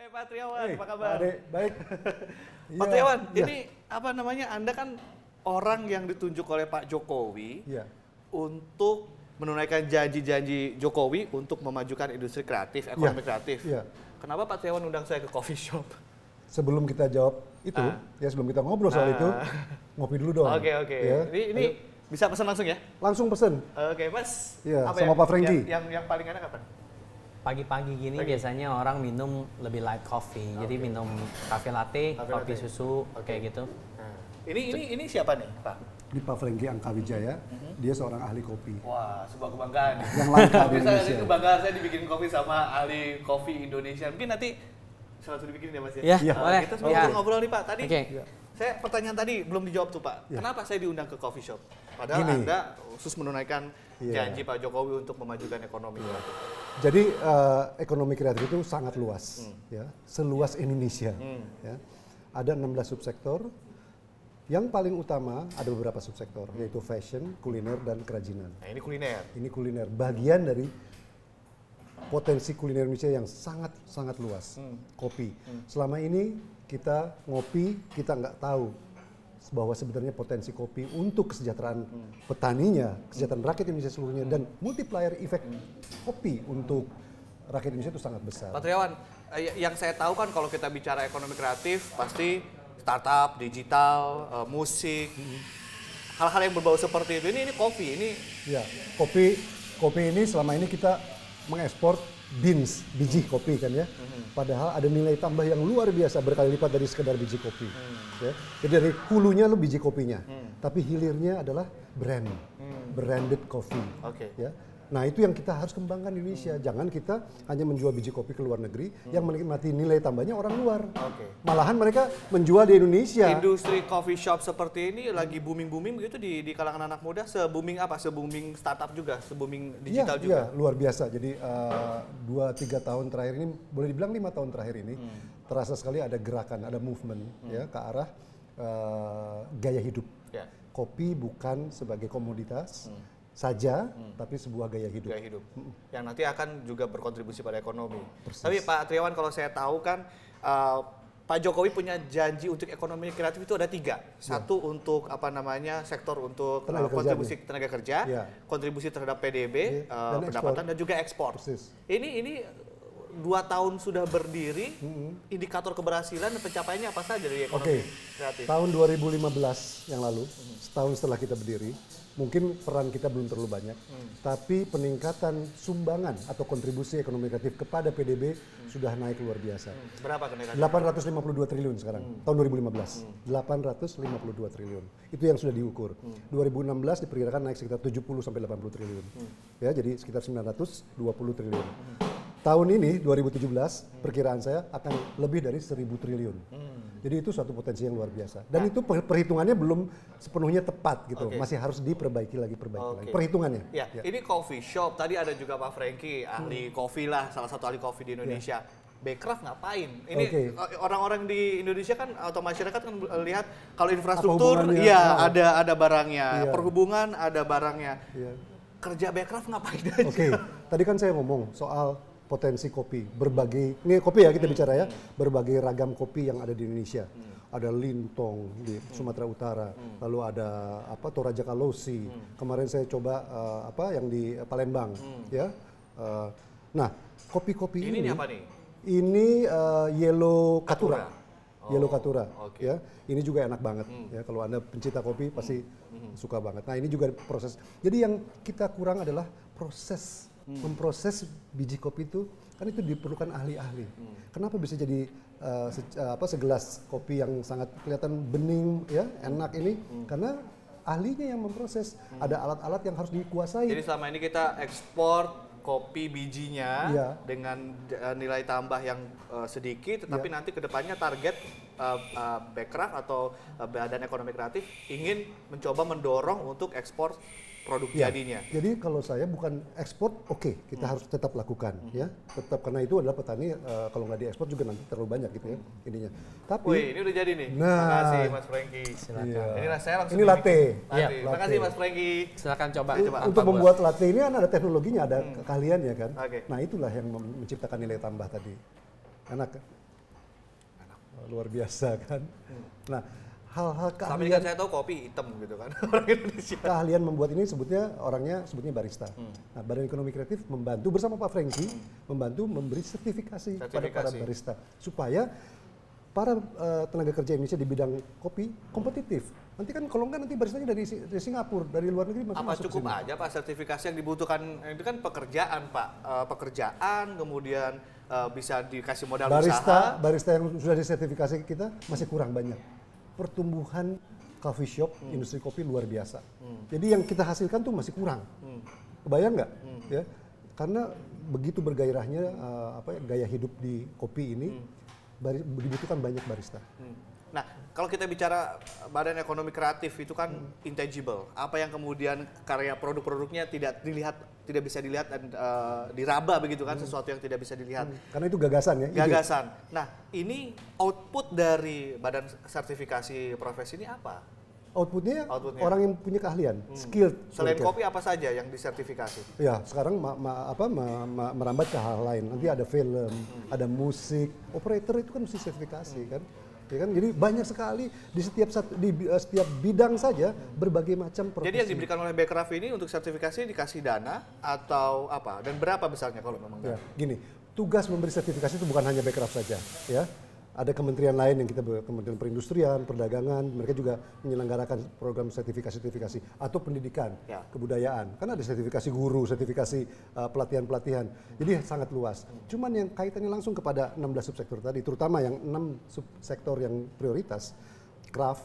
Pak Triawan, apa kabar? Adek, baik. Pak Triawan, ini apa namanya? Anda kan orang yang ditunjuk oleh Pak Jokowi untuk menunaikan janji-janji Jokowi untuk memajukan industri kreatif, ekonomi kreatif. Kenapa Pak Triawan undang saya ke coffee shop? Sebelum kita jawab itu, sebelum kita ngobrol soal itu, ngopi dulu dong. Oke. Ya. Ini bisa pesan langsung ya? Langsung pesen. Oke, Mas. Iya, apa sama Pak Franky. Yang paling enak apa? Pagi-pagi gini biasanya orang minum lebih light coffee. Jadi minum cafe latte, kopi susu, kayak gitu. Ini siapa nih, Pak? Ini Pak Franky Angkawijaya, dia seorang ahli kopi. Wah, sebuah kebanggaan. Yang langka di Indonesia. Indonesia. Kebanggaan saya dibikin kopi sama ahli kopi Indonesia. Mungkin nanti langsung dibikin ya Mas ya? Iya, boleh. Kita sebelum ngobrol nih Pak, tadi saya pertanyaan tadi belum dijawab tuh Pak. Kenapa saya diundang ke coffee shop? Padahal Anda khusus menunaikan janji Pak Jokowi untuk memajukan ekonomi kreatif. Jadi ekonomi kreatif itu sangat luas, ya, seluas Indonesia. Ya. Ada 16 subsektor. Yang paling utama ada beberapa subsektor, yaitu fashion, kuliner, dan kerajinan. Nah, ini kuliner. Ini kuliner, bagian dari potensi kuliner Indonesia yang sangat luas. Kopi. Selama ini kita ngopi, kita nggak tahu bahwa sebenarnya potensi kopi untuk kesejahteraan petaninya, kesejahteraan rakyat Indonesia seluruhnya, dan multiplier effect kopi untuk rakyat Indonesia itu sangat besar. Pak Triawan, yang saya tahu kan kalau kita bicara ekonomi kreatif pasti startup, digital, musik, hal-hal yang berbau seperti itu. Ini kopi, ini. Ya, kopi ini selama ini kita mengekspor biji kopi kan ya. Padahal ada nilai tambah yang luar biasa berkali lipat dari sekedar biji kopi. Ya. Jadi dari hulunya lo biji kopinya, tapi hilirnya adalah branded coffee. Ya. Nah itu yang kita harus kembangkan di Indonesia. Jangan kita hanya menjual biji kopi ke luar negeri yang menikmati nilai tambahnya orang luar. Malahan mereka menjual di Indonesia. Industri coffee shop seperti ini lagi booming begitu di kalangan anak muda. Se-booming apa? Se-booming startup juga? Se-booming digital juga? Iya, luar biasa. Jadi 2-3 tahun terakhir ini, boleh dibilang 5 tahun terakhir ini, terasa sekali ada gerakan, ada movement ya ke arah gaya hidup. Kopi bukan sebagai komoditas saja, tapi sebuah gaya hidup. Yang nanti akan juga berkontribusi pada ekonomi. Tapi Pak Triawan, kalau saya tahu kan Pak Jokowi punya janji untuk ekonomi kreatif itu ada 3. Satu untuk apa namanya sektor untuk kontribusi tenaga kerja, kontribusi terhadap PDB, pendapatan dan juga ekspor. Ini 2 tahun sudah berdiri, indikator keberhasilan dan pencapaiannya apa saja dari ekonomi kreatif? Tahun 2015 yang lalu, setahun setelah kita berdiri, mungkin peran kita belum terlalu banyak, tapi peningkatan sumbangan atau kontribusi ekonomi kreatif kepada PDB sudah naik luar biasa. Berapa kenaikan? 852 triliun sekarang, tahun 2015. 852 triliun. Itu yang sudah diukur. 2016 diperkirakan naik sekitar 70-80 triliun. Ya, jadi sekitar 920 triliun. Tahun ini, 2017, perkiraan saya akan lebih dari 1.000 triliun. Jadi itu suatu potensi yang luar biasa. Dan itu perhitungannya belum sepenuhnya tepat gitu. Masih harus diperbaiki lagi, perhitungannya. Ya, ini coffee shop. Tadi ada juga Pak Franky, ahli kopi lah, salah satu ahli kopi di Indonesia. Backcraft ngapain? Ini orang-orang di Indonesia kan atau masyarakat kan lihat kalau infrastruktur, ada barangnya. Perhubungan ada barangnya. Kerja Backcraft ngapain aja? Tadi kan saya ngomong soal potensi kopi, berbagai, ini kopi ya kita bicara ya, berbagai ragam kopi yang ada di Indonesia. Ada Lintong di Sumatera Utara, lalu ada Toraja Kalosi. Kemarin saya coba yang di Palembang, ya. Nah, kopi-kopi ini apa nih? Ini Yellow Katura. Yellow Katura, ya. Ini juga enak banget, ya. Kalau Anda pencinta kopi pasti suka banget. Nah, ini juga proses. Jadi yang kita kurang adalah proses. Memproses biji kopi itu kan itu diperlukan ahli-ahli. Kenapa bisa jadi segelas kopi yang sangat kelihatan bening ya, enak ini? Karena ahlinya yang memproses. Ada alat-alat yang harus dikuasai. Jadi selama ini kita ekspor kopi bijinya dengan nilai tambah yang sedikit, tetapi nanti kedepannya target Backcraft atau Badan Ekonomi Kreatif ingin mencoba mendorong untuk ekspor produk jadinya. Jadi kalau saya bukan ekspor, kita harus tetap lakukan, ya, tetap karena itu adalah petani kalau nggak diekspor juga nanti terlalu banyak gitu ya ininya. Tapi ini udah jadi nih. Nah, terima kasih Mas Franky. Silakan. Ini saya langsung. Ini latte. Terima kasih Mas Franky. Silakan coba. Untuk membuat latte ini kan ada teknologinya, ada keahliannya kan. Nah itulah yang menciptakan nilai tambah tadi. Enak. luar biasa kan. Nah, hal-hal Selama ini kan keahlian saya tahu kopi hitam gitu kan orang Indonesia. keahlian membuat ini sebutnya barista. Nah, Badan Ekonomi Kreatif membantu bersama Pak Franky membantu memberi sertifikasi kepada para barista supaya para tenaga kerja Indonesia di bidang kopi kompetitif. Nanti kan kalau enggak nanti baristanya dari Singapura, dari luar negeri Apa masuk cukup ke sini. aja Pak sertifikasi yang dibutuhkan itu kan pekerjaan Pak, pekerjaan kemudian bisa dikasih modal usaha. Barista yang sudah disertifikasi kita masih kurang banyak. Pertumbuhan coffee shop industri kopi luar biasa. Jadi yang kita hasilkan tuh masih kurang. Kebayang nggak? Ya, karena begitu bergairahnya gaya hidup di kopi ini dibutuhkan banyak barista. Nah, kalau kita bicara Badan Ekonomi Kreatif itu kan intangible. Apa yang kemudian karya produk-produknya tidak bisa dilihat dan diraba begitu kan, sesuatu yang tidak bisa dilihat. Karena itu gagasan ya. Gagasan. Nah, ini output dari Badan Sertifikasi Profesi ini apa? Outputnya orang yang punya keahlian, skilled. Selain kopi apa saja yang disertifikasi? Ya, sekarang merambat ke hal lain. Nanti ada film, ada musik, operator itu kan mesti sertifikasi kan. Ya kan, jadi banyak sekali di setiap bidang saja berbagai macam profesi. Jadi yang diberikan oleh Bekraf ini untuk sertifikasi dikasih dana atau apa? Dan berapa besarnya kalau memang? Ya, gini, tugas memberi sertifikasi itu bukan hanya Bekraf saja, ya. Ada kementerian lain yang Kementerian Perindustrian, Perdagangan, mereka juga menyelenggarakan program sertifikasi atau pendidikan, kebudayaan. Kan ada sertifikasi guru, sertifikasi pelatihan-pelatihan. Jadi sangat luas. Cuman yang kaitannya langsung kepada 16 subsektor tadi, terutama yang 6 subsektor yang prioritas, craft,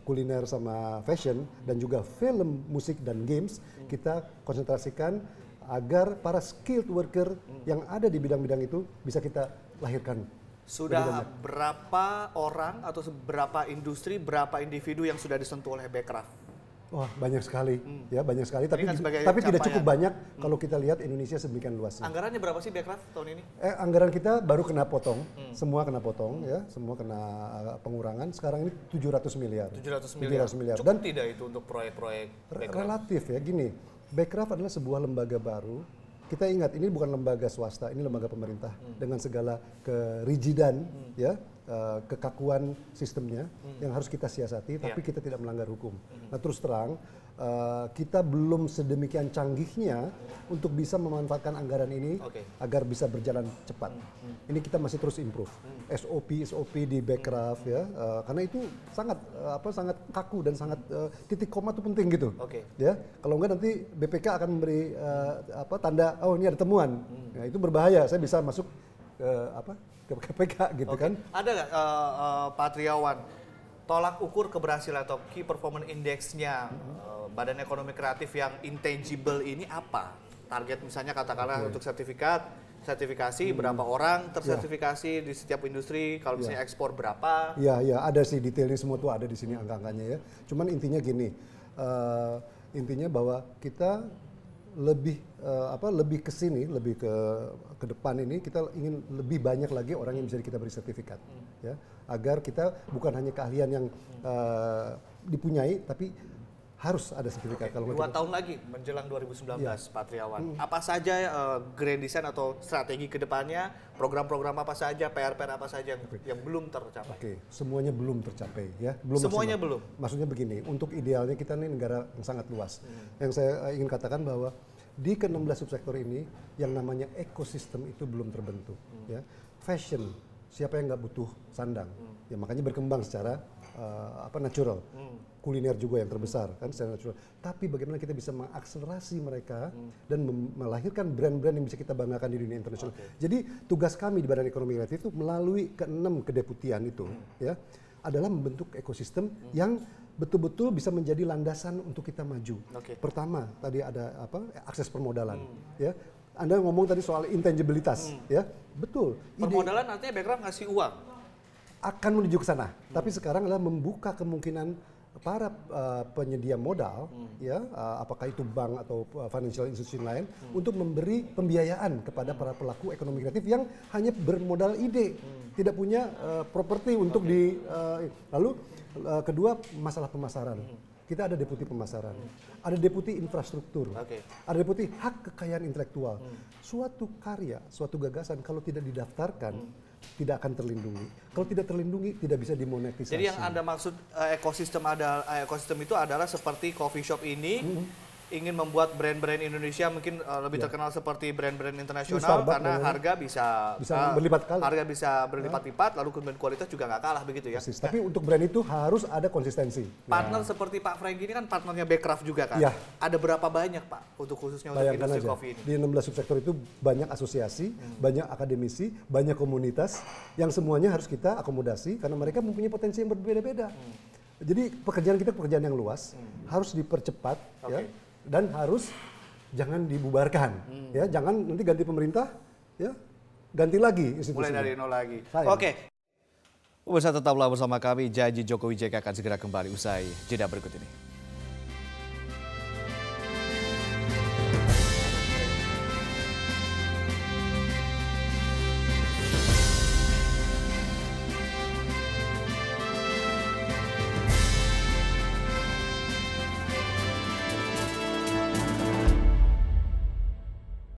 kuliner sama fashion, dan juga film, musik, dan games, kita konsentrasikan agar para skilled worker yang ada di bidang-bidang itu bisa kita lahirkan. Sudah berapa orang atau berapa industri, berapa individu yang sudah disentuh oleh Bekraf? Wah, banyak sekali, ya banyak sekali. Tapi kan tidak cukup banyak kalau kita lihat Indonesia sedemikian luasnya. Anggarannya berapa sih Bekraf tahun ini? Anggaran kita baru kena potong, semua kena potong, ya, semua kena pengurangan. Sekarang ini 700 miliar. 700 miliar. Cukup dan tidak itu untuk proyek-proyek Bekraf? Relatif ya, gini. Bekraf adalah sebuah lembaga baru. Kita ingat ini bukan lembaga swasta, ini lembaga pemerintah dengan segala kerigidan, ya, kekakuan sistemnya yang harus kita siasati, tapi kita tidak melanggar hukum. Nah, terus terang kita belum sedemikian canggihnya untuk bisa memanfaatkan anggaran ini agar bisa berjalan cepat. Ini kita masih terus improve. SOP di Bekraf, ya, karena itu sangat kaku dan sangat titik koma itu penting gitu. Ya, kalau enggak nanti BPK akan memberi tanda ini ada temuan. Nah, itu berbahaya. Saya bisa masuk ke KPK gitu kan. Ada nggak Pak Triawan tolak ukur keberhasilan atau Key Performance Index-nya Badan Ekonomi Kreatif yang intangible ini apa? Target misalnya katakanlah untuk sertifikasi berapa orang tersertifikasi di setiap industri, kalau misalnya ekspor berapa? Iya, ada sih detailnya semua tuh ada di sini angka-angkanya ya. Cuman intinya gini, intinya bahwa kita lebih ke sini, lebih ke depan ini kita ingin lebih banyak lagi orang yang bisa kita beri sertifikat, ya, agar kita bukan hanya keahlian yang dipunyai, tapi harus ada sertifikat. Kalau 2 tahun lagi menjelang 2019, Pak Triawan, apa saja grand design atau strategi kedepannya, program-program apa saja, PR-PR apa saja yang belum tercapai? Semuanya belum tercapai, ya. Semuanya belum. Maksudnya begini, untuk idealnya kita ini negara yang sangat luas. Yang saya ingin katakan bahwa di ke-16 subsektor ini yang namanya ekosistem itu belum terbentuk, ya. Fashion, siapa yang nggak butuh sandang? Ya makanya berkembang secara natural. Kuliner juga yang terbesar kan secara natural. Tapi bagaimana kita bisa mengakselerasi mereka dan melahirkan brand-brand yang bisa kita banggakan di dunia internasional. Jadi tugas kami di Badan Ekonomi Kreatif itu melalui ke-6 kedeputian itu, ya, adalah membentuk ekosistem yang betul-betul bisa menjadi landasan untuk kita maju. Pertama, tadi ada akses permodalan, ya. Anda ngomong tadi soal intangibilitas, ya, betul. Permodalan artinya Bekraf ngasih uang. Akan menuju ke sana, tapi sekarang adalah membuka kemungkinan para penyedia modal, ya, apakah itu bank atau financial institution lain, untuk memberi pembiayaan kepada para pelaku ekonomi kreatif yang hanya bermodal ide, tidak punya properti untuk lalu kedua masalah pemasaran. kita ada deputi pemasaran, ada deputi infrastruktur, ada deputi hak kekayaan intelektual. Suatu karya, suatu gagasan kalau tidak didaftarkan, tidak akan terlindungi. Kalau tidak terlindungi, tidak bisa dimonetisasi. Jadi yang Anda maksud ekosistem itu adalah seperti coffee shop ini ingin membuat brand-brand Indonesia mungkin lebih terkenal seperti brand-brand internasional karena harga bisa berlipat kali. Harga bisa berlipat-lipat, lalu kemudian kualitas juga nggak kalah begitu ya. Persis. Tapi untuk brand itu harus ada konsistensi. Partner seperti Pak Frank ini kan partnernya Backcraft juga kan. Ada berapa banyak Pak untuk khususnya untuk industri kopi ini? Di 16 subsektor itu banyak asosiasi, banyak akademisi, banyak komunitas yang semuanya harus kita akomodasi karena mereka mempunyai potensi yang berbeda-beda. Jadi pekerjaan kita pekerjaan yang luas, harus dipercepat ya. Dan harus jangan dibubarkan, ya jangan nanti ganti pemerintah, ya ganti lagi institusinya. Mulai dari nol lagi. Oke. Pemirsa tetaplah bersama kami, janji Jokowi JK akan segera kembali usai jeda berikut ini.